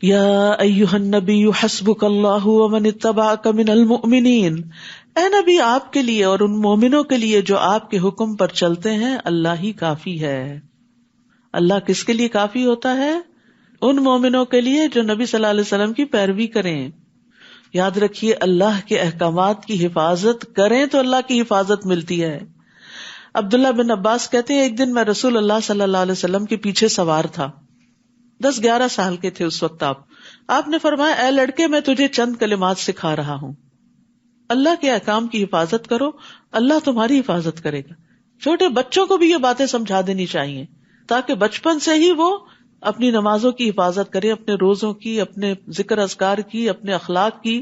یا ایھا النبی حسبک اللہ ومن اتبعک من المؤمنین، اے نبی آپ کے لیے اور ان مومنوں کے لیے جو آپ کے حکم پر چلتے ہیں اللہ ہی کافی ہے۔ اللہ کس کے لیے کافی ہوتا ہے؟ ان مومنوں کے لیے جو نبی صلی اللہ علیہ وسلم کی پیروی کریں۔ یاد رکھیے اللہ کے احکامات کی حفاظت کریں تو اللہ کی حفاظت ملتی ہے۔ عبداللہ بن عباس کہتے ہیں ایک دن میں رسول اللہ صلی اللہ علیہ وسلم کے پیچھے سوار تھا، 10-11 سال کے تھے اس وقت آپ نے فرمایا اے لڑکے میں تجھے چند کلمات سکھا رہا ہوں، اللہ کے احکام کی حفاظت کرو، اللہ تمہاری حفاظت کرے گا۔ چھوٹے بچوں کو بھی یہ باتیں سمجھا دینی چاہیے تاکہ بچپن سے ہی وہ اپنی نمازوں کی حفاظت کریں، اپنے روزوں کی، اپنے ذکر اذکار کی، اپنے اخلاق کی۔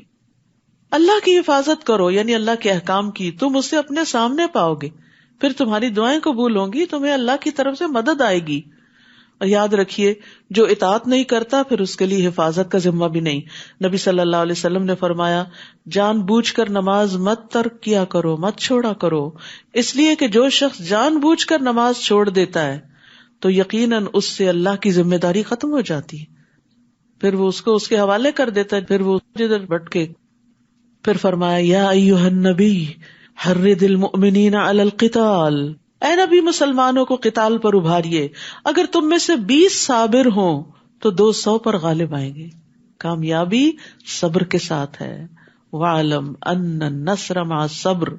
اللہ کی حفاظت کرو یعنی اللہ کے احکام کی، تم اسے اپنے سامنے پاؤ گے، پھر تمہاری دعائیں قبول ہوں گی، تمہیں اللہ کی طرف سے مدد آئے گی۔ اور یاد رکھیے جو اطاعت نہیں کرتا پھر اس کے لیے حفاظت کا ذمہ بھی نہیں۔ نبی صلی اللہ علیہ وسلم نے فرمایا جان بوجھ کر نماز مت ترک کیا کرو، مت چھوڑا کرو، اس لیے کہ جو شخص جان بوجھ کر نماز چھوڑ دیتا ہے تو یقیناً اس سے اللہ کی ذمہ داری ختم ہو جاتی ہے، پھر وہ اس کو اس کے حوالے کر دیتا ہے، پھر وہ جدھر بھٹکے۔ پھر فرمایا یا ایھا النبی حرض المؤمنین علی القتال، اے نبی مسلمانوں کو قتال پر ابھاریے، اگر تم میں سے 20 صابر ہوں تو 200 پر غالب آئیں گے۔ کامیابی صبر کے ساتھ ہے، وَاعْلَمْ أَنَّ النَّصْرَ مَعَ الصَّبْرِ،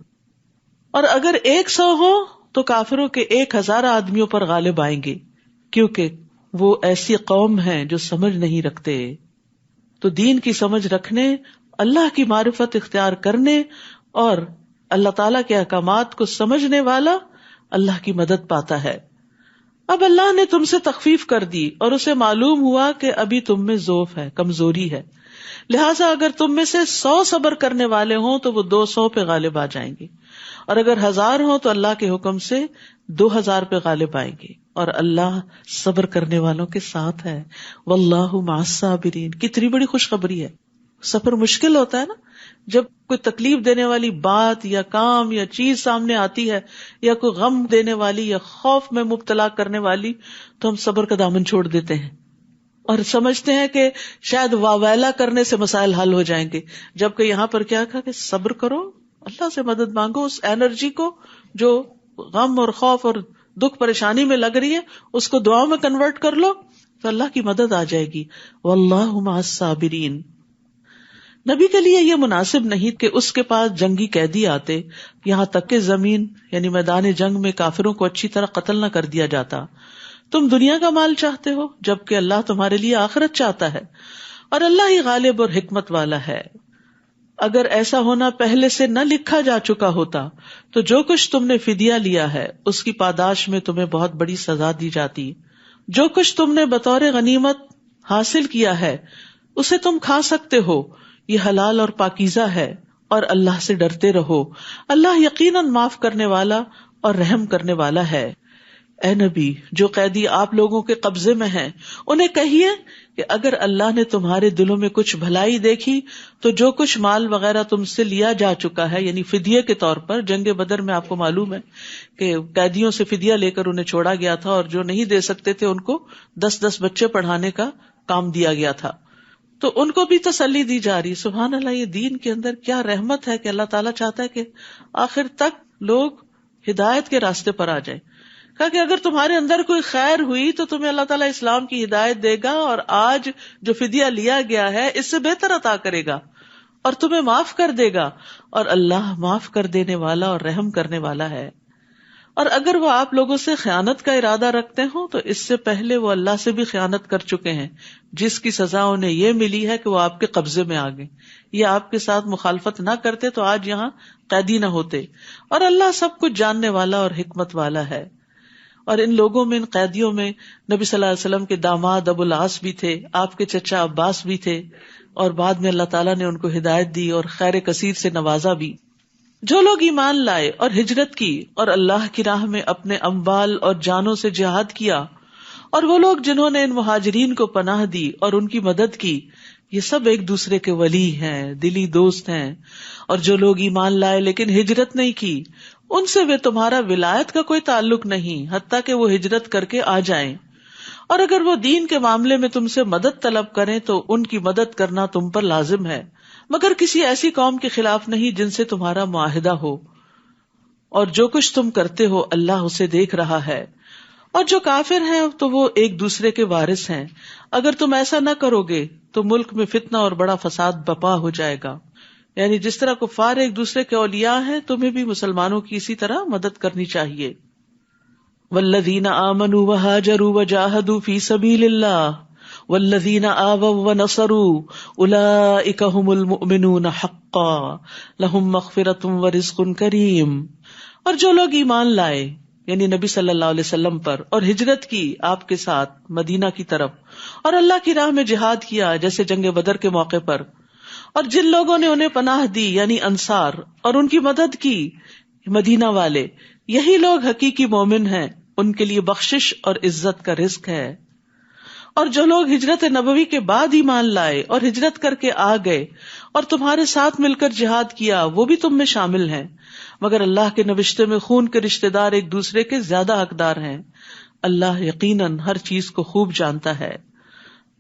اور اگر 100 ہو تو کافروں کے 1000 آدمیوں پر غالب آئیں گے، کیونکہ وہ ایسی قوم ہے جو سمجھ نہیں رکھتے۔ تو دین کی سمجھ رکھنے، اللہ کی معرفت اختیار کرنے اور اللہ تعالیٰ کے احکامات کو سمجھنے والا اللہ کی مدد پاتا ہے۔ اب اللہ نے تم سے تخفیف کر دی اور اسے معلوم ہوا کہ ابھی تم میں ضعف ہے، کمزوری ہے، لہٰذا اگر تم میں سے 100 صبر کرنے والے ہوں تو وہ 200 پہ غالب آ جائیں گے، اور اگر 1000 ہوں تو اللہ کے حکم سے 2000 پہ غالب آئیں گے، اور اللہ صبر کرنے والوں کے ساتھ ہے۔ واللہ مع الصابرین، کتنی بڑی خوشخبری ہے۔ سفر مشکل ہوتا ہے نا، جب کوئی تکلیف دینے والی بات یا کام یا چیز سامنے آتی ہے یا کوئی غم دینے والی یا خوف میں مبتلا کرنے والی، تو ہم صبر کا دامن چھوڑ دیتے ہیں اور سمجھتے ہیں کہ شاید واویلا کرنے سے مسائل حل ہو جائیں گے، جبکہ یہاں پر کیا کہا کہ صبر کرو، اللہ سے مدد مانگو، اس انرجی کو جو غم اور خوف اور دکھ پریشانی میں لگ رہی ہے اس کو دعاؤں میں کنورٹ کر لو تو اللہ کی مدد آ جائے گی۔ واللہ مع الصابرین۔ نبی کے لیے یہ مناسب نہیں کہ اس کے پاس جنگی قیدی آتے، یہاں تک کہ زمین یعنی میدان جنگ میں کافروں کو اچھی طرح قتل نہ کر دیا جاتا۔ تم دنیا کا مال چاہتے ہو جبکہ اللہ تمہارے لیے آخرت چاہتا ہے، اور اللہ ہی غالب اور حکمت والا ہے۔ اگر ایسا ہونا پہلے سے نہ لکھا جا چکا ہوتا تو جو کچھ تم نے فدیہ لیا ہے اس کی پاداش میں تمہیں بہت بڑی سزا دی جاتی۔ جو کچھ تم نے بطور غنیمت حاصل کیا ہے اسے تم کھا سکتے ہو، یہ حلال اور پاکیزہ ہے، اور اللہ سے ڈرتے رہو، اللہ یقیناً معاف کرنے والا اور رحم کرنے والا ہے۔ اے نبی جو قیدی آپ لوگوں کے قبضے میں ہیں انہیں کہیے کہ اگر اللہ نے تمہارے دلوں میں کچھ بھلائی دیکھی تو جو کچھ مال وغیرہ تم سے لیا جا چکا ہے، یعنی فدیے کے طور پر، جنگ بدر میں آپ کو معلوم ہے کہ قیدیوں سے فدیہ لے کر انہیں چھوڑا گیا تھا، اور جو نہیں دے سکتے تھے ان کو 10 بچے پڑھانے کا کام دیا گیا تھا، تو ان کو بھی تسلی دی جا رہی۔ سبحان اللہ، یہ دین کے اندر کیا رحمت ہے کہ اللہ تعالیٰ چاہتا ہے کہ آخر تک لوگ ہدایت کے راستے پر آ جائیں۔ کہا کہ اگر تمہارے اندر کوئی خیر ہوئی تو تمہیں اللہ تعالیٰ اسلام کی ہدایت دے گا، اور آج جو فدیہ لیا گیا ہے اس سے بہتر عطا کرے گا اور تمہیں معاف کر دے گا، اور اللہ معاف کر دینے والا اور رحم کرنے والا ہے۔ اور اگر وہ آپ لوگوں سے خیانت کا ارادہ رکھتے ہوں تو اس سے پہلے وہ اللہ سے بھی خیانت کر چکے ہیں، جس کی سزا انہیں یہ ملی ہے کہ وہ آپ کے قبضے میں آ گئے۔ یہ آپ کے ساتھ مخالفت نہ کرتے تو آج یہاں قیدی نہ ہوتے، اور اللہ سب کچھ جاننے والا اور حکمت والا ہے۔ اور ان لوگوں میں، ان قیدیوں میں، نبی صلی اللہ علیہ وسلم کے داماد ابو العاص بھی تھے، آپ کے چچا عباس بھی تھے، اور بعد میں اللہ تعالیٰ نے ان کو ہدایت دی اور خیر کثیر سے نوازا بھی۔ جو لوگ ایمان لائے اور ہجرت کی اور اللہ کی راہ میں اپنے اموال اور جانوں سے جہاد کیا، اور وہ لوگ جنہوں نے ان مہاجرین کو پناہ دی اور ان کی مدد کی، یہ سب ایک دوسرے کے ولی ہیں، دلی دوست ہیں۔ اور جو لوگ ایمان لائے لیکن ہجرت نہیں کی، ان سے وہ تمہارا ولایت کا کوئی تعلق نہیں، حتیٰ کہ وہ ہجرت کر کے آ جائیں۔ اور اگر وہ دین کے معاملے میں تم سے مدد طلب کریں تو ان کی مدد کرنا تم پر لازم ہے، مگر کسی ایسی قوم کے خلاف نہیں جن سے تمہارا معاہدہ ہو، اور جو کچھ تم کرتے ہو اللہ اسے دیکھ رہا ہے، اور جو کافر ہیں تو وہ ایک دوسرے کے وارث ہیں، اگر تم ایسا نہ کرو گے تو ملک میں فتنہ اور بڑا فساد برپا ہو جائے گا. یعنی جس طرح کفار ایک دوسرے کے اولیاء ہیں، تمہیں بھی مسلمانوں کی اسی طرح مدد کرنی چاہیے. والذین آمنوا وہاجروا وجاہدوا فی سبیل اللہ والذین آووا ونصروا اولئک هم المؤمنون حقا لہم مغفرۃ ورزق کریم. اور جو لوگ ایمان لائے یعنی نبی صلی اللہ علیہ وسلم پر اور ہجرت کی آپ کے ساتھ مدینہ کی طرف، اور اللہ کی راہ میں جہاد کیا جیسے جنگ بدر کے موقع پر، اور جن لوگوں نے انہیں پناہ دی یعنی انصار اور ان کی مدد کی مدینہ والے، یہی لوگ حقیقی مومن ہیں، ان کے لیے بخشش اور عزت کا رزق ہے. اور جو لوگ ہجرت نبوی کے بعد ایمان لائے اور ہجرت کر کے آ گئے اور تمہارے ساتھ مل کر جہاد کیا، وہ بھی تم میں شامل ہیں، مگر اللہ کے نوشتے میں خون کے رشتہ دار ایک دوسرے کے زیادہ حقدار ہیں. اللہ یقیناً ہر چیز کو خوب جانتا ہے.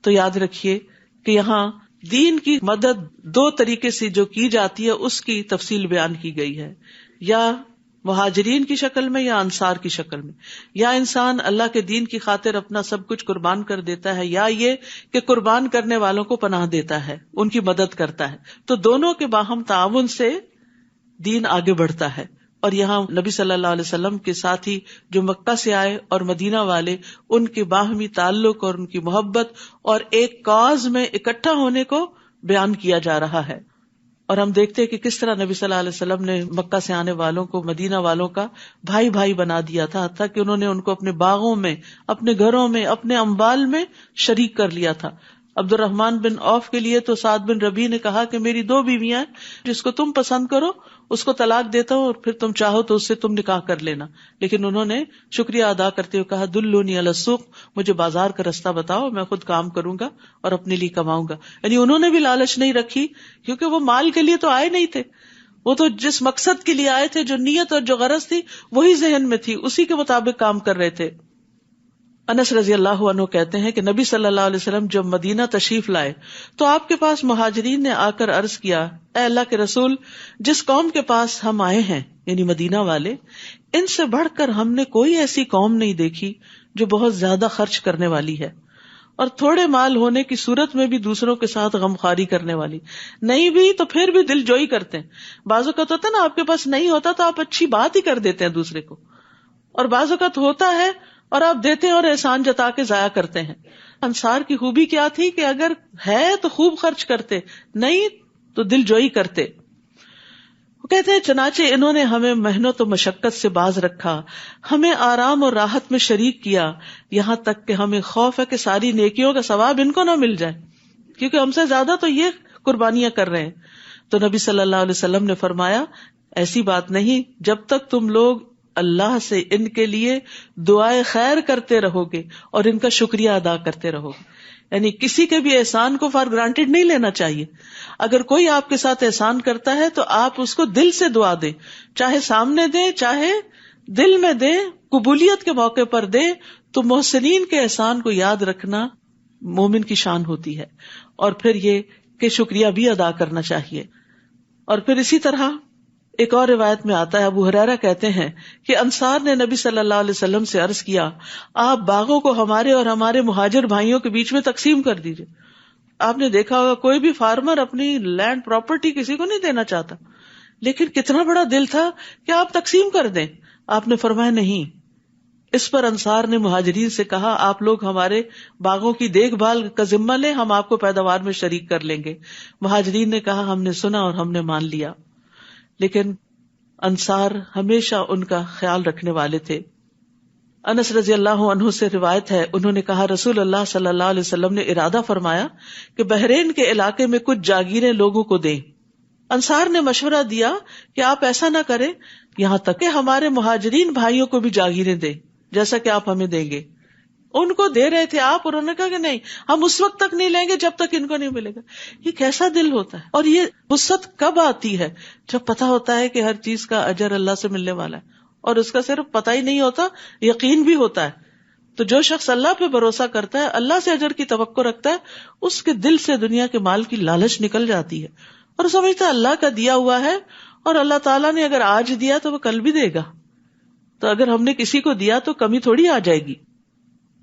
تو یاد رکھیے کہ یہاں دین کی مدد دو طریقے سے جو کی جاتی ہے اس کی تفصیل بیان کی گئی ہے، یا مہاجرین کی شکل میں یا انصار کی شکل میں، یا انسان اللہ کے دین کی خاطر اپنا سب کچھ قربان کر دیتا ہے، یا یہ کہ قربان کرنے والوں کو پناہ دیتا ہے، ان کی مدد کرتا ہے. تو دونوں کے باہم تعاون سے دین آگے بڑھتا ہے. اور یہاں نبی صلی اللہ علیہ وسلم کے ساتھی جو مکہ سے آئے اور مدینہ والے، ان کے باہمی تعلق اور ان کی محبت اور ایک کاز میں اکٹھا ہونے کو بیان کیا جا رہا ہے. اور ہم دیکھتے ہیں کہ کس طرح نبی صلی اللہ علیہ وسلم نے مکہ سے آنے والوں کو مدینہ والوں کا بھائی بھائی بنا دیا تھا، حتیٰ کہ انہوں نے ان کو اپنے باغوں میں، اپنے گھروں میں، اپنے اموال میں شریک کر لیا تھا. عبد الرحمن بن عوف کے لیے تو سعد بن ربیع نے کہا کہ میری 2 بیویاں ہیں، جس کو تم پسند کرو اس کو طلاق دیتا ہوں اور پھر تم چاہو تو اس سے تم نکاح کر لینا. لیکن انہوں نے شکریہ ادا کرتے ہوئے کہا دلونی علی السوق، مجھے بازار کا رستہ بتاؤ، میں خود کام کروں گا اور اپنے لیے کماؤں گا. یعنی انہوں نے بھی لالچ نہیں رکھی، کیونکہ وہ مال کے لیے تو آئے نہیں تھے، وہ تو جس مقصد کے لیے آئے تھے، جو نیت اور جو غرض تھی وہی ذہن میں تھی، اسی کے مطابق کام کر رہے تھے. انس رضی اللہ عنہ کہتے ہیں کہ نبی صلی اللہ علیہ وسلم جب مدینہ تشریف لائے تو آپ کے پاس مہاجرین نے آ کر عرض کیا، اے اللہ کے رسول، جس قوم کے پاس ہم آئے ہیں یعنی مدینہ والے، ان سے بڑھ کر ہم نے کوئی ایسی قوم نہیں دیکھی جو بہت زیادہ خرچ کرنے والی ہے اور تھوڑے مال ہونے کی صورت میں بھی دوسروں کے ساتھ غمخواری کرنے والی. نہیں بھی تو پھر بھی دل جوئی کرتے ہیں. بعض اوقات ہوتا نا آپ کے پاس نہیں ہوتا تو آپ اچھی بات ہی کر دیتے ہیں دوسرے کو، اور بعض اوقات ہوتا ہے اور آپ دیتے ہیں اور احسان جتا کے ضائع کرتے ہیں. انصار کی خوبی کیا تھی کہ اگر ہے تو خوب خرچ کرتے، نہیں تو دل جوئی کرتے. وہ کہتے ہیں چنانچہ انہوں نے ہمیں محنت و مشقت سے باز رکھا، ہمیں آرام اور راحت میں شریک کیا، یہاں تک کہ ہمیں خوف ہے کہ ساری نیکیوں کا ثواب ان کو نہ مل جائے، کیونکہ ہم سے زیادہ تو یہ قربانیاں کر رہے ہیں. تو نبی صلی اللہ علیہ وسلم نے فرمایا، ایسی بات نہیں، جب تک تم لوگ اللہ سے ان کے لیے دعائے خیر کرتے رہو گے اور ان کا شکریہ ادا کرتے رہو گے. یعنی کسی کے بھی احسان کو فار گرانٹیڈ نہیں لینا چاہیے. اگر کوئی آپ کے ساتھ احسان کرتا ہے تو آپ اس کو دل سے دعا دیں، چاہے سامنے دیں چاہے دل میں دیں، قبولیت کے موقع پر دیں. تو محسنین کے احسان کو یاد رکھنا مومن کی شان ہوتی ہے، اور پھر یہ کہ شکریہ بھی ادا کرنا چاہیے. اور پھر اسی طرح ایک اور روایت میں آتا ہے، ابو ہریرہ کہتے ہیں کہ انصار نے نبی صلی اللہ علیہ وسلم سے عرض کیا، آپ باغوں کو ہمارے اور ہمارے مہاجر بھائیوں کے بیچ میں تقسیم کر دیجئے. آپ نے دیکھا ہوگا کوئی بھی فارمر اپنی لینڈ پراپرٹی کسی کو نہیں دینا چاہتا، لیکن کتنا بڑا دل تھا کہ آپ تقسیم کر دیں. آپ نے فرمایا نہیں. اس پر انصار نے مہاجرین سے کہا، آپ لوگ ہمارے باغوں کی دیکھ بھال کا ذمہ لیں، ہم آپ کو پیداوار میں شریک کر لیں گے. مہاجرین نے کہا، ہم نے سنا اور ہم نے مان لیا. لیکن انصار ہمیشہ ان کا خیال رکھنے والے تھے. انس رضی اللہ عنہ سے روایت ہے، انہوں نے کہا رسول اللہ صلی اللہ علیہ وسلم نے ارادہ فرمایا کہ بحرین کے علاقے میں کچھ جاگیریں لوگوں کو دیں. انصار نے مشورہ دیا کہ آپ ایسا نہ کریں، یہاں تک کہ ہمارے مہاجرین بھائیوں کو بھی جاگیریں دیں جیسا کہ آپ ہمیں دیں گے. ان کو دے رہے تھے آپ، اور انہوں نے کہا کہ نہیں، ہم اس وقت تک نہیں لیں گے جب تک ان کو نہیں ملے گا. یہ کیسا دل ہوتا ہے. اور یہ وسعت کب آتی ہے؟ جب پتہ ہوتا ہے کہ ہر چیز کا اجر اللہ سے ملنے والا ہے، اور اس کا صرف پتہ ہی نہیں ہوتا، یقین بھی ہوتا ہے. تو جو شخص اللہ پہ بھروسہ کرتا ہے، اللہ سے اجر کی توقع رکھتا ہے، اس کے دل سے دنیا کے مال کی لالچ نکل جاتی ہے، اور سمجھتا ہے اللہ کا دیا ہوا ہے، اور اللہ تعالیٰ نے اگر آج دیا تو وہ کل بھی دے گا. تو اگر ہم نے کسی کو دیا تو کمی تھوڑی آ جائے گی.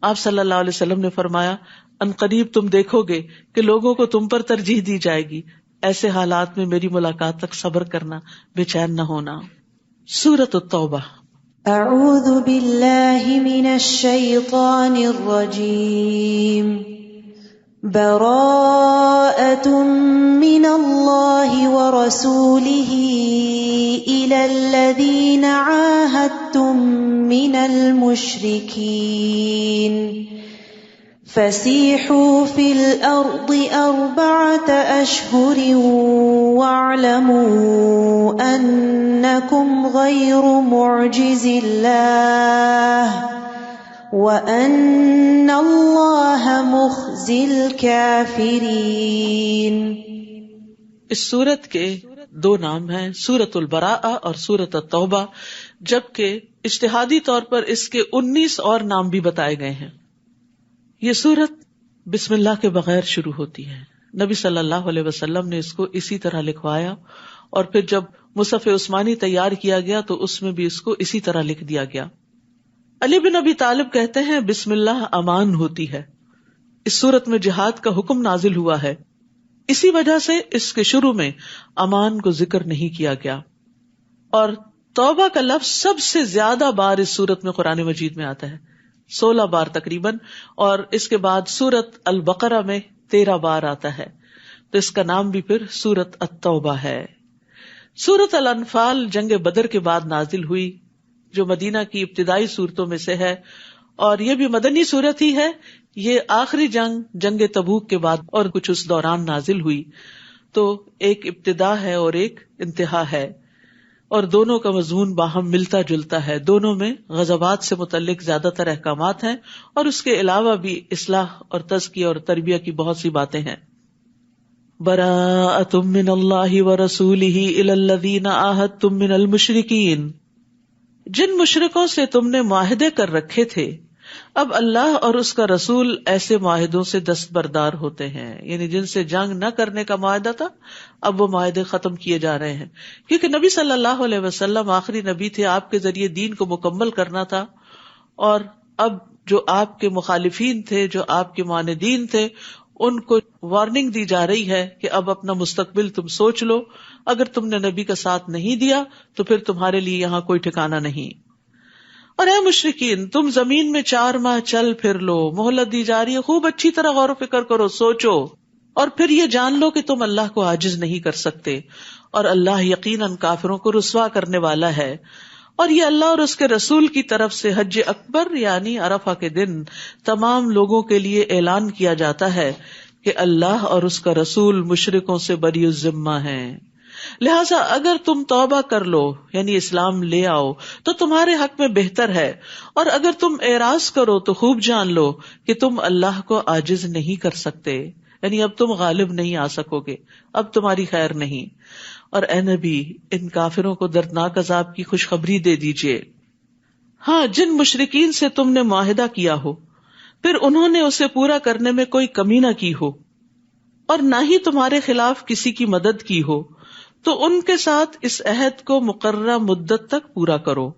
آپ صلی اللہ علیہ وسلم نے فرمایا ان قریب تم دیکھو گے کہ لوگوں کو تم پر ترجیح دی جائے گی، ایسے حالات میں میری ملاقات تک صبر کرنا، بے چین نہ ہونا. سورۃ التوبہ. اعوذ باللہ من الشیطان الرجیم. براءۃ من اللہ ورسولہ الی الذین عاہدتم من المشرکین فسیحوا فی الارض 4 اشہر واعلموا انکم غیر معجز اللہ وَأَنَّ اللَّهَ مُخْزِي الْكَافِرِينَ. اس سورت کے 2 نام ہیں، سورۃ البراءہ اور سورۃ التوبہ، جبکہ اجتہادی طور پر اس کے 19 اور نام بھی بتائے گئے ہیں. یہ سورت بسم اللہ کے بغیر شروع ہوتی ہے. نبی صلی اللہ علیہ وسلم نے اس کو اسی طرح لکھوایا، اور پھر جب مصحف عثمانی تیار کیا گیا تو اس میں بھی اس کو اسی طرح لکھ دیا گیا. علی بن ابی طالب کہتے ہیں بسم اللہ امان ہوتی ہے. اس سورت میں جہاد کا حکم نازل ہوا ہے، اسی وجہ سے اس کے شروع میں امان کو ذکر نہیں کیا گیا. اور توبہ کا لفظ سب سے زیادہ بار اس سورت میں قرآن مجید میں آتا ہے، 16 بار تقریباً، اور اس کے بعد سورت البقرہ میں 13 بار آتا ہے، تو اس کا نام بھی پھر سورت التوبہ ہے. سورت الانفال جنگ بدر کے بعد نازل ہوئی، جو مدینہ کی ابتدائی صورتوں میں سے ہے، اور یہ بھی مدنی صورت ہی ہے. یہ آخری جنگ تبوک کے بعد اور کچھ اس دوران نازل ہوئی، تو ایک ابتدا ہے اور ایک انتہا ہے، اور دونوں کا مضمون باہم ملتا جلتا ہے. دونوں میں غزوات سے متعلق زیادہ تر احکامات ہیں، اور اس کے علاوہ بھی اصلاح اور تزکیہ اور تربیہ کی بہت سی باتیں ہیں. براءۃ من اللہ ورسولہ الی الذین عاہدتم من المشرکین. جن مشرکوں سے تم نے معاہدے کر رکھے تھے، اب اللہ اور اس کا رسول ایسے معاہدوں سے دستبردار ہوتے ہیں. یعنی جن سے جنگ نہ کرنے کا معاہدہ تھا، اب وہ معاہدے ختم کیے جا رہے ہیں، کیونکہ نبی صلی اللہ علیہ وسلم آخری نبی تھے، آپ کے ذریعے دین کو مکمل کرنا تھا. اور اب جو آپ کے مخالفین تھے، جو آپ کے معاندین تھے، ان کو وارننگ دی جا رہی ہے کہ اب اپنا مستقبل تم سوچ لو. اگر تم نے نبی کا ساتھ نہیں دیا تو پھر تمہارے لیے یہاں کوئی ٹھکانہ نہیں. اور اے مشرکین، تم زمین میں 4 ماہ چل پھر لو، مہلت دی جا رہی ہے، خوب اچھی طرح غور و فکر کرو، سوچو، اور پھر یہ جان لو کہ تم اللہ کو عاجز نہیں کر سکتے، اور اللہ یقیناً کافروں کو رسوا کرنے والا ہے. اور یہ اللہ اور اس کے رسول کی طرف سے حج اکبر یعنی عرفہ کے دن تمام لوگوں کے لیے اعلان کیا جاتا ہے کہ اللہ اور اس کا رسول مشرکوں سے بری الذمہ ہیں. لہٰذا اگر تم توبہ کر لو یعنی اسلام لے آؤ تو تمہارے حق میں بہتر ہے، اور اگر تم اعراض کرو تو خوب جان لو کہ تم اللہ کو عاجز نہیں کر سکتے، یعنی اب تم غالب نہیں آ سکو گے، اب تمہاری خیر نہیں. اور اے نبی، ان کافروں کو دردناک عذاب کی خوشخبری دے دیجئے. ہاں، جن مشرکین سے تم نے معاہدہ کیا ہو، پھر انہوں نے اسے پورا کرنے میں کوئی کمی نہ کی ہو، اور نہ ہی تمہارے خلاف کسی کی مدد کی ہو، تو ان کے ساتھ اس عہد کو مقررہ مدت تک پورا کرو،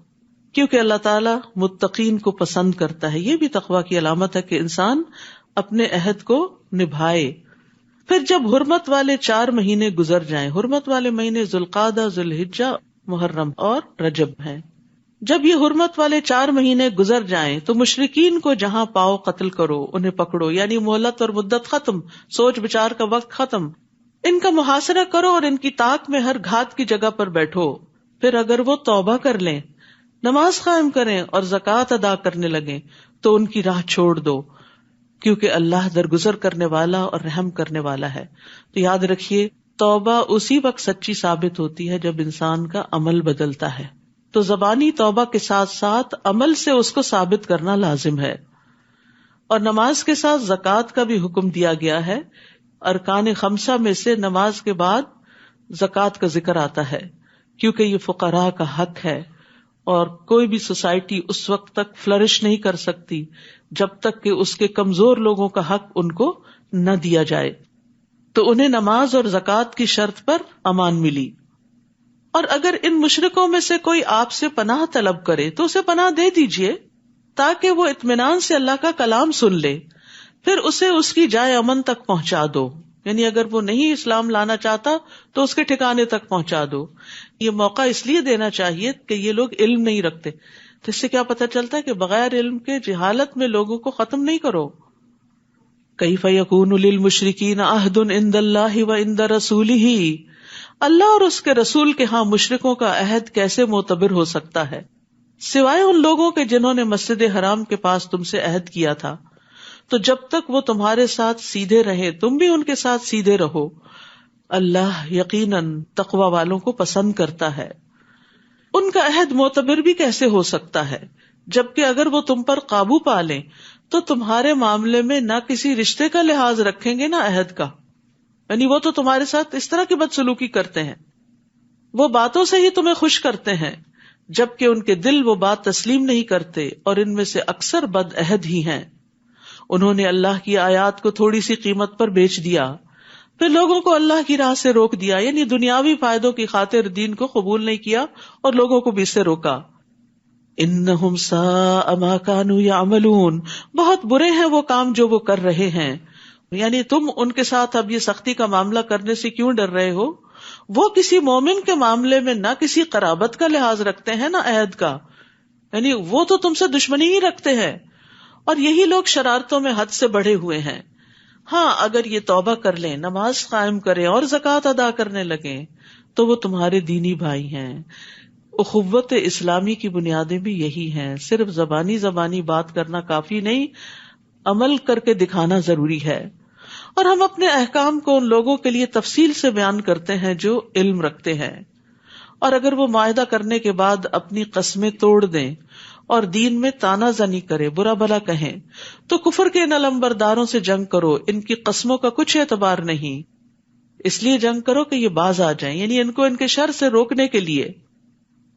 کیونکہ اللہ تعالیٰ متقین کو پسند کرتا ہے. یہ بھی تقویٰ کی علامت ہے کہ انسان اپنے عہد کو نبھائے. پھر جب حرمت والے 4 مہینے گزر جائیں، حرمت والے مہینے ذوالقعدہ، ذوالحجہ، محرم اور رجب ہیں، جب یہ حرمت والے 4 مہینے گزر جائیں تو مشرکین کو جہاں پاؤ قتل کرو، انہیں پکڑو، یعنی مہلت اور مدت ختم، سوچ بچار کا وقت ختم. ان کا محاصرہ کرو اور ان کی طاق میں ہر گھات کی جگہ پر بیٹھو. پھر اگر وہ توبہ کر لیں، نماز قائم کریں اور زکوٰۃ ادا کرنے لگیں تو ان کی راہ چھوڑ دو، کیونکہ اللہ درگزر کرنے والا اور رحم کرنے والا ہے. تو یاد رکھیے، توبہ اسی وقت سچی ثابت ہوتی ہے جب انسان کا عمل بدلتا ہے. تو زبانی توبہ کے ساتھ ساتھ عمل سے اس کو ثابت کرنا لازم ہے. اور نماز کے ساتھ زکوٰۃ کا بھی حکم دیا گیا ہے. ارکان 5 میں سے نماز کے بعد زکوٰۃ کا ذکر آتا ہے، کیونکہ یہ فقراء کا حق ہے، اور کوئی بھی سوسائٹی اس وقت تک فلرش نہیں کر سکتی جب تک کہ اس کے کمزور لوگوں کا حق ان کو نہ دیا جائے. تو انہیں نماز اور زکوٰۃ کی شرط پر امان ملی. اور اگر ان مشرکوں میں سے کوئی آپ سے پناہ طلب کرے تو اسے پناہ دے دیجئے تاکہ وہ اطمینان سے اللہ کا کلام سن لے، پھر اسے اس کی جائے امن تک پہنچا دو. یعنی اگر وہ نہیں اسلام لانا چاہتا تو اس کے ٹھکانے تک پہنچا دو. یہ موقع اس لیے دینا چاہیے کہ یہ لوگ علم نہیں رکھتے. تو اس سے کیا پتہ چلتا ہے کہ بغیر علم کے جہالت میں لوگوں کو ختم نہیں کرو. کیف یکون للمشرکین عہد عند اللہ وعند رسولہ، اللہ اور اس کے رسول کے ہاں مشرکوں کا عہد کیسے معتبر ہو سکتا ہے سوائے ان لوگوں کے جنہوں نے مسجد حرام کے پاس تم سے عہد کیا تھا. تو جب تک وہ تمہارے ساتھ سیدھے رہے تم بھی ان کے ساتھ سیدھے رہو. اللہ یقیناً تقوی والوں کو پسند کرتا ہے. ان کا عہد معتبر بھی کیسے ہو سکتا ہے جبکہ اگر وہ تم پر قابو پا لیں تو تمہارے معاملے میں نہ کسی رشتے کا لحاظ رکھیں گے نہ عہد کا. یعنی وہ تو تمہارے ساتھ اس طرح کی بدسلوکی کرتے ہیں، وہ باتوں سے ہی تمہیں خوش کرتے ہیں جبکہ ان کے دل وہ بات تسلیم نہیں کرتے اور ان میں سے اکثر بد عہد ہی ہیں. انہوں نے اللہ کی آیات کو تھوڑی سی قیمت پر بیچ دیا، پھر لوگوں کو اللہ کی راہ سے روک دیا. یعنی دنیاوی فائدوں کی خاطر دین کو قبول نہیں کیا اور لوگوں کو بھی اس سے روکا. انہم ساء ما کانوا یعملون، بہت برے ہیں وہ کام جو وہ کر رہے ہیں. یعنی تم ان کے ساتھ اب یہ سختی کا معاملہ کرنے سے کیوں ڈر رہے ہو؟ وہ کسی مومن کے معاملے میں نہ کسی قرابت کا لحاظ رکھتے ہیں نہ عہد کا. یعنی وہ تو تم سے دشمنی ہی رکھتے ہیں، اور یہی لوگ شرارتوں میں حد سے بڑھے ہوئے ہیں. ہاں اگر یہ توبہ کر لیں، نماز قائم کریں اور زکوٰۃ ادا کرنے لگیں تو وہ تمہارے دینی بھائی ہیں. اخوت اسلامی کی بنیادیں بھی یہی ہیں. صرف زبانی بات کرنا کافی نہیں، عمل کر کے دکھانا ضروری ہے. اور ہم اپنے احکام کو ان لوگوں کے لیے تفصیل سے بیان کرتے ہیں جو علم رکھتے ہیں. اور اگر وہ معاہدہ کرنے کے بعد اپنی قسمیں توڑ دیں اور دین میں تانا زنی کرے، برا بھلا کہیں، تو کفر کے ان علمبرداروں سے جنگ کرو. ان کی قسموں کا کچھ اعتبار نہیں، اس لیے جنگ کرو کہ یہ باز آ جائیں. یعنی ان کو ان کے شر سے روکنے کے لیے.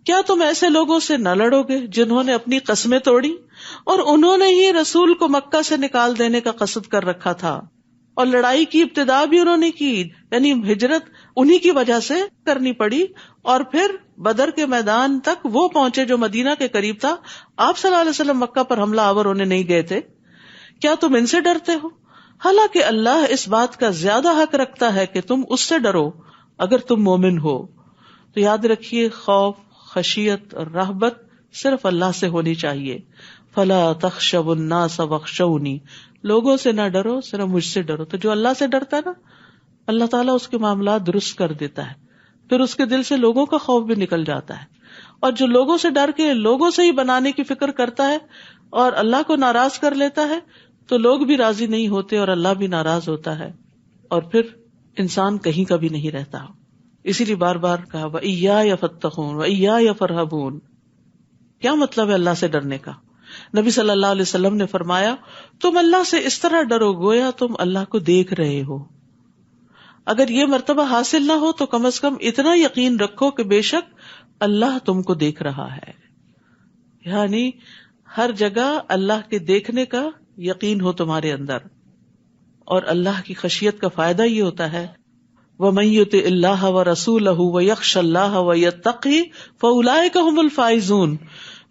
کیا تم ایسے لوگوں سے نہ لڑو گے جنہوں نے اپنی قسمیں توڑی اور انہوں نے ہی رسول کو مکہ سے نکال دینے کا قصد کر رکھا تھا، اور لڑائی کی ابتدا بھی انہوں نے کی. یعنی ہجرت انہی کی وجہ سے کرنی پڑی، اور پھر بدر کے میدان تک وہ پہنچے جو مدینہ کے قریب تھا. آپ صلی اللہ علیہ وسلم مکہ پر حملہ آور ہونے نہیں گئے تھے. کیا تم ان سے ڈرتے ہو؟ حالانکہ اللہ اس بات کا زیادہ حق رکھتا ہے کہ تم اس سے ڈرو اگر تم مومن ہو. تو یاد رکھیے، خوف، خشیت اور رہبت صرف اللہ سے ہونی چاہیے. فلا تخشوا الناس واخشونی، لوگوں سے نہ ڈرو، صرف مجھ سے ڈرو. تو جو اللہ سے ڈرتا ہے نا، اللہ تعالیٰ اس کے معاملات درست کر دیتا ہے، پھر اس کے دل سے لوگوں کا خوف بھی نکل جاتا ہے. اور جو لوگوں سے ڈر کے لوگوں سے ہی بنانے کی فکر کرتا ہے اور اللہ کو ناراض کر لیتا ہے تو لوگ بھی راضی نہیں ہوتے اور اللہ بھی ناراض ہوتا ہے، اور پھر انسان کہیں کا بھی نہیں رہتا. اسی لیے بار بار کہا وَإِيَّايَ فَاتَّقُونَ وَإِيَّايَ فَارْهَبُونَ. کیا مطلب ہے اللہ سے ڈرنے کا؟ نبی صلی اللہ علیہ وسلم نے فرمایا، تم اللہ سے اس طرح ڈرو گویا تم اللہ کو دیکھ رہے ہو. اگر یہ مرتبہ حاصل نہ ہو تو کم از کم اتنا یقین رکھو کہ بے شک اللہ تم کو دیکھ رہا ہے. یعنی ہر جگہ اللہ کے دیکھنے کا یقین ہو تمہارے اندر. اور اللہ کی خشیت کا فائدہ یہ ہوتا ہے، وَمَن يُطِعِ اللَّهَ وَرَسُولَهُ وَيَخْشَ اللَّهَ وَيَتَّقِهِ فَأُولَٰئِكَ هُمُ الْفَائِزُونَ.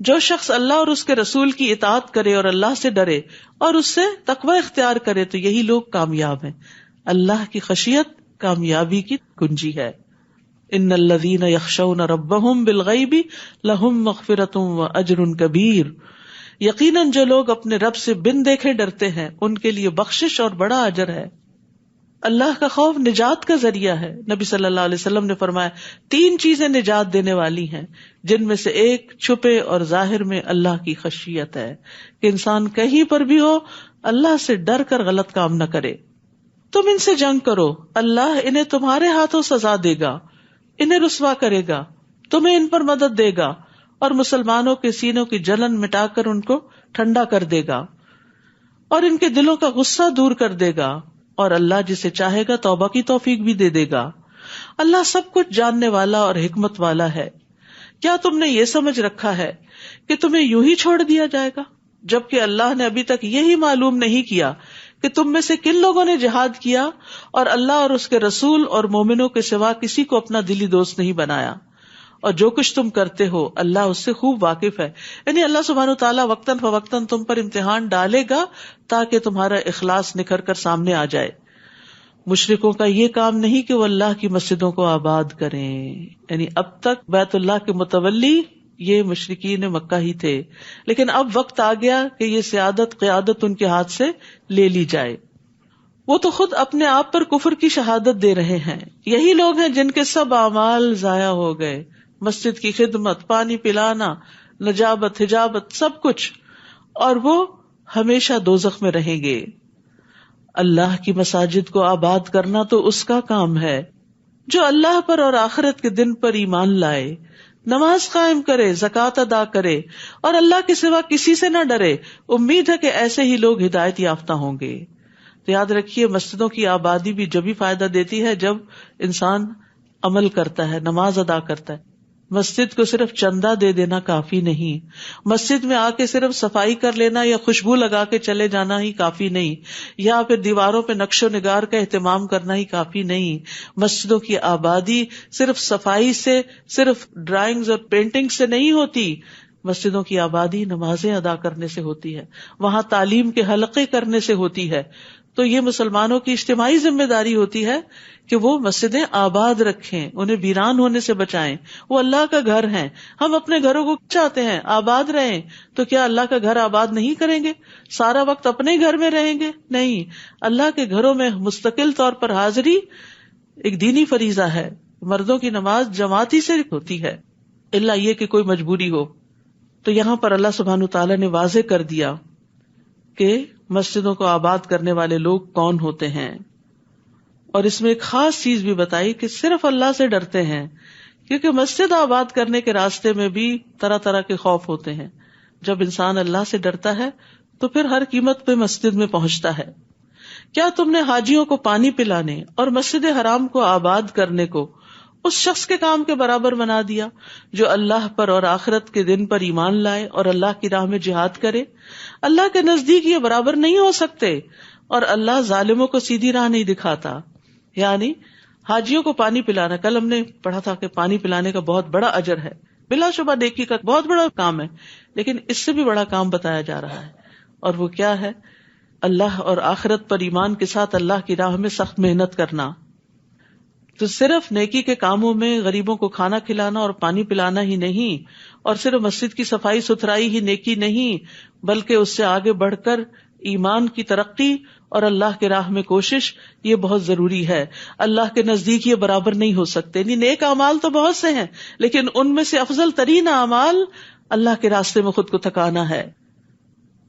جو شخص اللہ اور اس کے رسول کی اطاعت کرے اور اللہ سے ڈرے اور اس سے تقوی اختیار کرے تو یہی لوگ کامیاب ہیں. اللہ کی خشیت کامیابی کی کنجی ہے. ان الذین یخشون ربهم بالغیب لهم مغفرۃ واجر کبیر. یقیناً جو لوگ اپنے رب سے بن دیکھے ڈرتے ہیں ان کے لیے بخشش اور بڑا اجر ہے. اللہ کا خوف نجات کا ذریعہ ہے. نبی صلی اللہ علیہ وسلم نے فرمایا 3 چیزیں نجات دینے والی ہیں، جن میں سے ایک چھپے اور ظاہر میں اللہ کی خشیت ہے، کہ انسان کہیں پر بھی ہو اللہ سے ڈر کر غلط کام نہ کرے. تم ان سے جنگ کرو، اللہ انہیں تمہارے ہاتھوں سزا دے گا، انہیں رسوا کرے گا، تمہیں ان پر مدد دے گا اور مسلمانوں کے سینوں کی جلن مٹا کر ان کو ٹھنڈا کر دے گا اور ان کے دلوں کا غصہ دور کر دے گا. اور اللہ جسے چاہے گا توبہ کی توفیق بھی دے دے گا. اللہ سب کچھ جاننے والا اور حکمت والا ہے. کیا تم نے یہ سمجھ رکھا ہے کہ تمہیں یوں ہی چھوڑ دیا جائے گا؟ جبکہ اللہ نے ابھی تک یہی معلوم نہیں کیا کہ تم میں سے کن لوگوں نے جہاد کیا اور اللہ اور اس کے رسول اور مومنوں کے سوا کسی کو اپنا دلی دوست نہیں بنایا، اور جو کچھ تم کرتے ہو اللہ اس سے خوب واقف ہے. یعنی اللہ سبحانہ وتعالیٰ وقتاً فوقتاً تم پر امتحان ڈالے گا تاکہ تمہارا اخلاص نکھر کر سامنے آ جائے. مشرکوں کا یہ کام نہیں کہ وہ اللہ کی مسجدوں کو آباد کریں، یعنی اب تک بیت اللہ کے متولی یہ مشرکین مکہ ہی تھے، لیکن اب وقت آ گیا کہ یہ سیادت قیادت ان کے ہاتھ سے لے لی جائے. وہ تو خود اپنے آپ پر کفر کی شہادت دے رہے ہیں. یہی لوگ ہیں جن کے سب اعمال ضائع ہو گئے، مسجد کی خدمت، پانی پلانا، نجابت، حجابت، سب کچھ، اور وہ ہمیشہ دوزخ میں رہیں گے. اللہ کی مساجد کو آباد کرنا تو اس کا کام ہے جو اللہ پر اور آخرت کے دن پر ایمان لائے، نماز قائم کرے، زکوٰۃ ادا کرے اور اللہ کے سوا کسی سے نہ ڈرے. امید ہے کہ ایسے ہی لوگ ہدایت یافتہ ہوں گے. تو یاد رکھیے، مسجدوں کی آبادی بھی جبھی فائدہ دیتی ہے جب انسان عمل کرتا ہے، نماز ادا کرتا ہے. مسجد کو صرف چندہ دے دینا کافی نہیں، مسجد میں آ کے صرف صفائی کر لینا یا خوشبو لگا کے چلے جانا ہی کافی نہیں، یا پھر دیواروں پہ نقش و نگار کا اہتمام کرنا ہی کافی نہیں. مسجدوں کی آبادی صرف صفائی سے، صرف ڈرائنگز اور پینٹنگ سے نہیں ہوتی. مسجدوں کی آبادی نمازیں ادا کرنے سے ہوتی ہے، وہاں تعلیم کے حلقے کرنے سے ہوتی ہے. تو یہ مسلمانوں کی اجتماعی ذمہ داری ہوتی ہے کہ وہ مسجدیں آباد رکھیں، انہیں ویران ہونے سے بچائیں. وہ اللہ کا گھر ہیں، ہم اپنے گھروں کو چاہتے ہیں آباد رہیں، تو کیا اللہ کا گھر آباد نہیں کریں گے؟ سارا وقت اپنے گھر میں رہیں گے؟ نہیں، اللہ کے گھروں میں مستقل طور پر حاضری ایک دینی فریضہ ہے. مردوں کی نماز جماعتی سے ہوتی ہے، الا یہ کہ کوئی مجبوری ہو. تو یہاں پر اللہ سبحانہ تعالیٰ نے واضح کر دیا کہ مسجدوں کو آباد کرنے والے لوگ کون ہوتے ہیں، اور اس میں ایک خاص چیز بھی بتائی کہ صرف اللہ سے ڈرتے ہیں، کیونکہ مسجد آباد کرنے کے راستے میں بھی طرح طرح کے خوف ہوتے ہیں. جب انسان اللہ سے ڈرتا ہے تو پھر ہر قیمت پہ مسجد میں پہنچتا ہے. کیا تم نے حاجیوں کو پانی پلانے اور مسجد حرام کو آباد کرنے کو اس شخص کے کام کے برابر بنا دیا جو اللہ پر اور آخرت کے دن پر ایمان لائے اور اللہ کی راہ میں جہاد کرے؟ اللہ کے نزدیک یہ برابر نہیں ہو سکتے، اور اللہ ظالموں کو سیدھی راہ نہیں دکھاتا. یعنی حاجیوں کو پانی پلانا، کل ہم نے پڑھا تھا کہ پانی پلانے کا بہت بڑا اجر ہے، بلا شبہ نیکی کا بہت بڑا کام ہے، لیکن اس سے بھی بڑا کام بتایا جا رہا ہے، اور وہ کیا ہے؟ اللہ اور آخرت پر ایمان کے ساتھ اللہ کی راہ میں سخت محنت کرنا. تو صرف نیکی کے کاموں میں غریبوں کو کھانا کھلانا اور پانی پلانا ہی نہیں، اور صرف مسجد کی صفائی ستھرائی ہی نیکی نہیں، بلکہ اس سے آگے بڑھ کر ایمان کی ترقی اور اللہ کے راہ میں کوشش، یہ بہت ضروری ہے. اللہ کے نزدیک یہ برابر نہیں ہو سکتے. نیک اعمال تو بہت سے ہیں، لیکن ان میں سے افضل ترین اعمال اللہ کے راستے میں خود کو تھکانا ہے.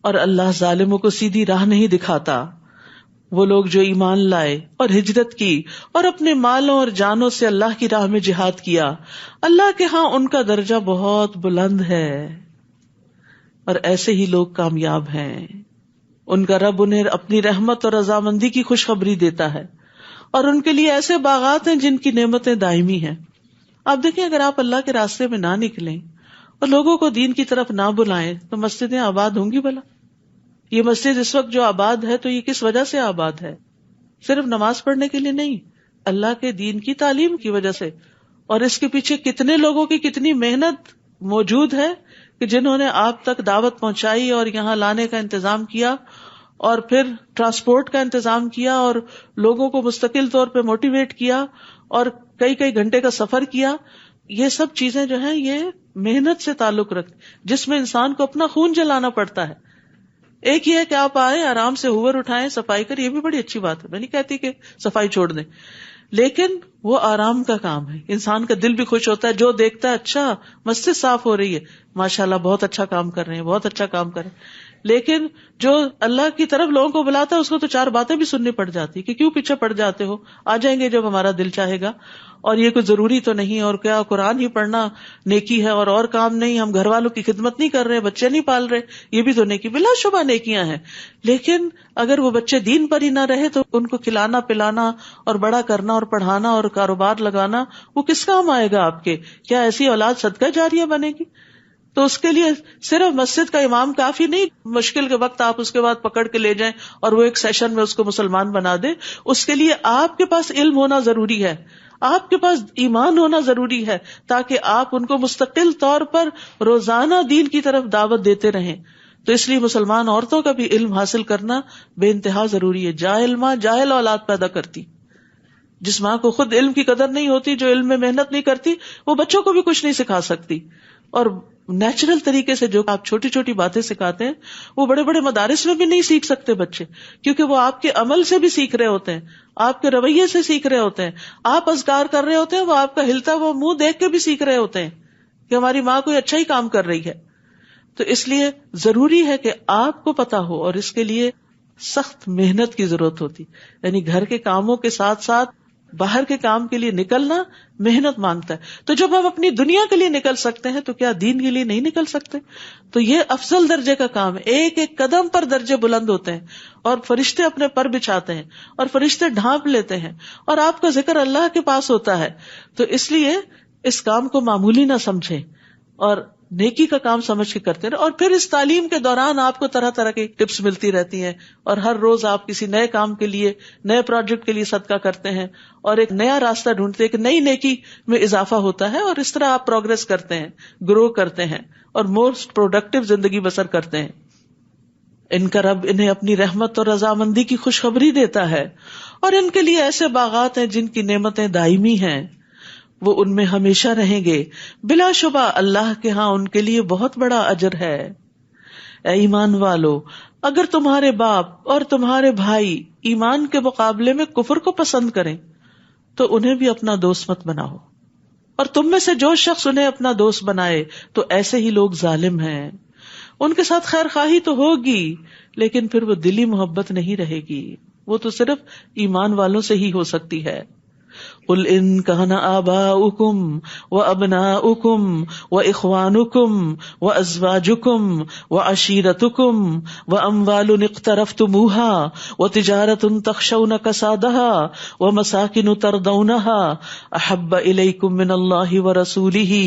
اور اللہ ظالموں کو سیدھی راہ نہیں دکھاتا. وہ لوگ جو ایمان لائے اور ہجرت کی اور اپنے مالوں اور جانوں سے اللہ کی راہ میں جہاد کیا، اللہ کے ہاں ان کا درجہ بہت بلند ہے، اور ایسے ہی لوگ کامیاب ہیں. ان کا رب انہیں اپنی رحمت اور رضامندی کی خوشخبری دیتا ہے، اور ان کے لیے ایسے باغات ہیں جن کی نعمتیں دائمی ہیں. آپ دیکھیں، اگر آپ اللہ کے راستے میں نہ نکلیں اور لوگوں کو دین کی طرف نہ بلائیں تو مسجدیں آباد ہوں گی بھلا؟ یہ مسجد اس وقت جو آباد ہے تو یہ کس وجہ سے آباد ہے؟ صرف نماز پڑھنے کے لیے نہیں، اللہ کے دین کی تعلیم کی وجہ سے. اور اس کے پیچھے کتنے لوگوں کی کتنی محنت موجود ہے کہ جنہوں نے آپ تک دعوت پہنچائی اور یہاں لانے کا انتظام کیا، اور پھر ٹرانسپورٹ کا انتظام کیا، اور لوگوں کو مستقل طور پہ موٹیویٹ کیا، اور کئی کئی گھنٹے کا سفر کیا. یہ سب چیزیں جو ہیں یہ محنت سے تعلق رکھتی، جس میں انسان کو اپنا خون جلانا پڑتا ہے. ایک یہ ہے کہ آپ آئیں آرام سے ہوور اٹھائیں، صفائی کریں، یہ بھی بڑی اچھی بات ہے، میں نہیں کہتی کہ صفائی چھوڑ دیں، لیکن وہ آرام کا کام ہے. انسان کا دل بھی خوش ہوتا ہے جو دیکھتا ہے اچھا مسجد صاف ہو رہی ہے، ماشاءاللہ بہت اچھا کام کر رہے ہیں، بہت اچھا کام کر رہے ہیں. لیکن جو اللہ کی طرف لوگوں کو بلاتا ہے اس کو تو چار باتیں بھی سننی پڑ جاتی کہ کیوں پیچھے پڑ جاتے ہو، آ جائیں گے جب ہمارا دل چاہے گا، اور یہ کوئی ضروری تو نہیں، اور کیا قرآن ہی پڑھنا نیکی ہے اور کام نہیں، ہم گھر والوں کی خدمت نہیں کر رہے، بچے نہیں پال رہے، یہ بھی تو نیکی، بلا شبہ نیکیاں ہیں. لیکن اگر وہ بچے دین پر ہی نہ رہے تو ان کو کھلانا پلانا اور بڑا کرنا اور پڑھانا اور کاروبار لگانا وہ کس کام آئے گا آپ کے؟ کیا ایسی اولاد صدقہ جاریہ بنے گی؟ تو اس کے لیے صرف مسجد کا امام کافی نہیں، مشکل کے وقت آپ اس کے بعد پکڑ کے لے جائیں اور وہ ایک سیشن میں اس کو مسلمان بنا دے. اس کے لیے آپ کے پاس علم ہونا ضروری ہے، آپ کے پاس ایمان ہونا ضروری ہے، تاکہ آپ ان کو مستقل طور پر روزانہ دین کی طرف دعوت دیتے رہیں. تو اس لیے مسلمان عورتوں کا بھی علم حاصل کرنا بے انتہا ضروری ہے. جاہل ماں جاہل اولاد پیدا کرتی. جس ماں کو خود علم کی قدر نہیں ہوتی، جو علم میں محنت نہیں کرتی، وہ بچوں کو بھی کچھ نہیں سکھا سکتی. اور نیچرل طریقے سے جو آپ چھوٹی چھوٹی باتیں سکھاتے ہیں وہ بڑے بڑے مدارس میں بھی نہیں سیکھ سکتے بچے، کیونکہ وہ آپ کے عمل سے بھی سیکھ رہے ہوتے ہیں، آپ کے رویے سے سیکھ رہے ہوتے ہیں. آپ اذکار کر رہے ہوتے ہیں، وہ آپ کا ہلتا وہ منہ دیکھ کے بھی سیکھ رہے ہوتے ہیں کہ ہماری ماں کوئی اچھا ہی کام کر رہی ہے. تو اس لیے ضروری ہے کہ آپ کو پتا ہو، اور اس کے لیے سخت محنت کی ضرورت ہوتی. یعنی گھر کے کاموں کے ساتھ ساتھ باہر کے کام کے لیے نکلنا محنت مانگتا ہے. تو جب ہم اپنی دنیا کے لیے نکل سکتے ہیں تو کیا دین کے لیے نہیں نکل سکتے؟ تو یہ افضل درجے کا کام ہے. ایک ایک قدم پر درجے بلند ہوتے ہیں، اور فرشتے اپنے پر بچھاتے ہیں، اور فرشتے ڈھانپ لیتے ہیں، اور آپ کا ذکر اللہ کے پاس ہوتا ہے. تو اس لیے اس کام کو معمولی نہ سمجھیں اور نیکی کا کام سمجھ کے کرتے رہے. اور پھر اس تعلیم کے دوران آپ کو طرح طرح کی ٹپس ملتی رہتی ہیں، اور ہر روز آپ کسی نئے کام کے لیے، نئے پروجیکٹ کے لیے صدقہ کرتے ہیں، اور ایک نیا راستہ ڈھونڈتے ہیں، ایک نئی نیکی میں اضافہ ہوتا ہے، اور اس طرح آپ پروگرس کرتے ہیں، گرو کرتے ہیں، اور موسٹ پروڈکٹیو زندگی بسر کرتے ہیں. ان کا رب انہیں اپنی رحمت اور رضامندی کی خوشخبری دیتا ہے، اور ان کے لیے ایسے باغات ہیں جن کی نعمتیں دائمی ہیں، وہ ان میں ہمیشہ رہیں گے. بلا شبہ اللہ کے ہاں ان کے لیے بہت بڑا اجر ہے. اے ایمان والو، اگر تمہارے باپ اور تمہارے بھائی ایمان کے مقابلے میں کفر کو پسند کریں تو انہیں بھی اپنا دوست مت بناؤ، اور تم میں سے جو شخص انہیں اپنا دوست بنائے تو ایسے ہی لوگ ظالم ہیں. ان کے ساتھ خیر خواہی تو ہوگی، لیکن پھر وہ دلی محبت نہیں رہے گی، وہ تو صرف ایمان والوں سے ہی ہو سکتی ہے. قل ان كان آباؤكم وابناؤكم واخوانكم وازواجكم وعشيرتكم واموال اقترفتموها وتجارة تخشون كسادها ومساكن ترضونها احب اليكم من الله ورسوله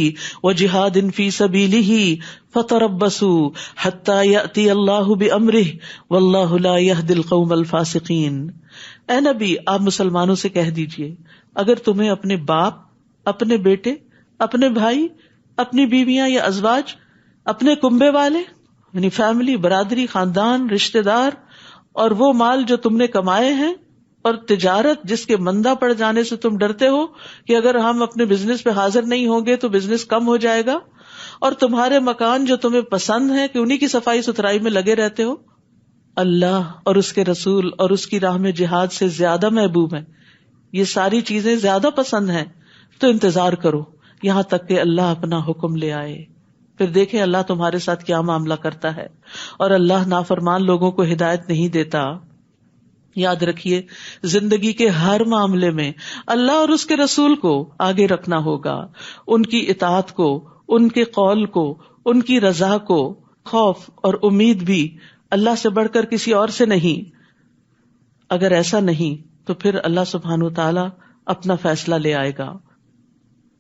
وجهاد في سبيله فتربصوا حتى يأتي الله بأمره والله لا يهدي القوم الفاسقين. اے نبی، آپ مسلمانوں سے کہہ دیجئے، اگر تمہیں اپنے باپ، اپنے بیٹے، اپنے بھائی، اپنی بیویاں یا ازواج، اپنے کنبے والے یعنی فیملی، برادری، خاندان، رشتہ دار، اور وہ مال جو تم نے کمائے ہیں، اور تجارت جس کے مندہ پڑ جانے سے تم ڈرتے ہو کہ اگر ہم اپنے بزنس پہ حاضر نہیں ہوں گے تو بزنس کم ہو جائے گا، اور تمہارے مکان جو تمہیں پسند ہے کہ انہی کی صفائی ستھرائی میں لگے رہتے ہو، اللہ اور اس کے رسول اور اس کی راہ میں جہاد سے زیادہ محبوب ہیں. یہ ساری چیزیں زیادہ پسند ہیں، تو انتظار کرو یہاں تک کہ اللہ اپنا حکم لے آئے. پھر دیکھیں اللہ تمہارے ساتھ کیا معاملہ کرتا ہے. اور اللہ نافرمان لوگوں کو ہدایت نہیں دیتا. یاد رکھیے، زندگی کے ہر معاملے میں اللہ اور اس کے رسول کو آگے رکھنا ہوگا، ان کی اطاعت کو، ان کے قول کو، ان کی رضا کو. خوف اور امید بھی اللہ سے بڑھ کر کسی اور سے نہیں. اگر ایسا نہیں تو پھر اللہ سبحانہ وتعالی اپنا فیصلہ لے آئے گا.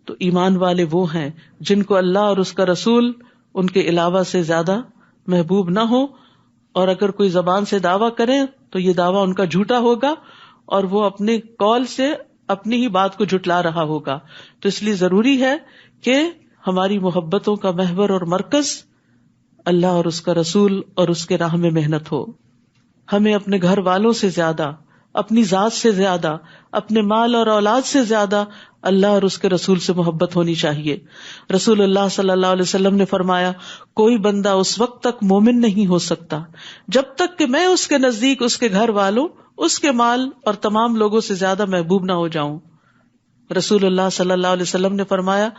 تو ایمان والے وہ ہیں جن کو اللہ اور اس کا رسول ان کے علاوہ سے زیادہ محبوب نہ ہو، اور اگر کوئی زبان سے دعویٰ کرے تو یہ دعویٰ ان کا جھوٹا ہوگا، اور وہ اپنے قول سے اپنی ہی بات کو جھٹلا رہا ہوگا. تو اس لیے ضروری ہے کہ ہماری محبتوں کا محور اور مرکز اللہ اور اس کا رسول اور اس کے راہ میں محنت ہو. ہمیں اپنے گھر والوں سے زیادہ، اپنی ذات سے زیادہ، اپنے مال اور اولاد سے زیادہ اللہ اور اس کے رسول سے محبت ہونی چاہیے. رسول اللہ صلی اللہ علیہ وسلم نے فرمایا، کوئی بندہ اس وقت تک مومن نہیں ہو سکتا جب تک کہ میں اس کے نزدیک اس کے گھر والوں، اس کے مال اور تمام لوگوں سے زیادہ محبوب نہ ہو جاؤں. رسول اللہ صلی اللہ علیہ وسلم نے فرمایا،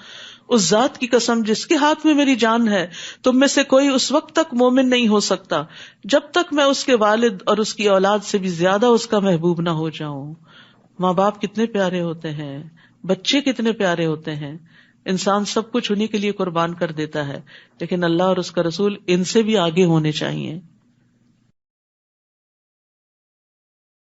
اس ذات کی قسم جس کے ہاتھ میں میری جان ہے، تم میں سے کوئی اس وقت تک مومن نہیں ہو سکتا جب تک میں اس کے والد اور اس کی اولاد سے بھی زیادہ اس کا محبوب نہ ہو جاؤں. ماں باپ کتنے پیارے ہوتے ہیں، بچے کتنے پیارے ہوتے ہیں، انسان سب کچھ انہی کے لیے قربان کر دیتا ہے، لیکن اللہ اور اس کا رسول ان سے بھی آگے ہونے چاہیے.